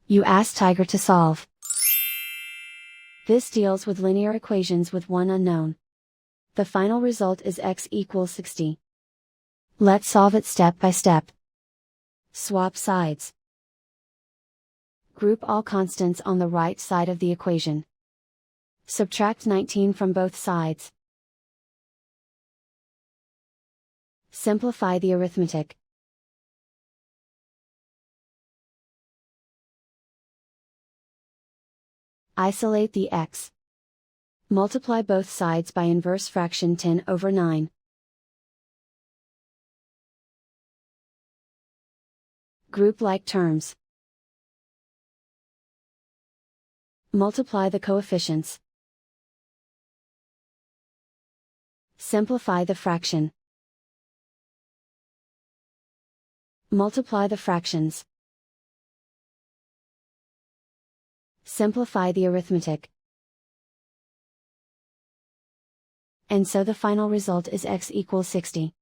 You ask Tiger to solve. This deals with linear equations with one unknown. The final result is x equals 60. Let's solve it step by step. Swap sides. Group all constants on the right side of the equation. Subtract 19 from both sides. Simplify the arithmetic. Isolate the x. Multiply both sides by inverse fraction 10/9. Group like terms. Multiply the coefficients. Simplify the fraction. Multiply the fractions. Simplify the arithmetic. And so the final result is x equals 60.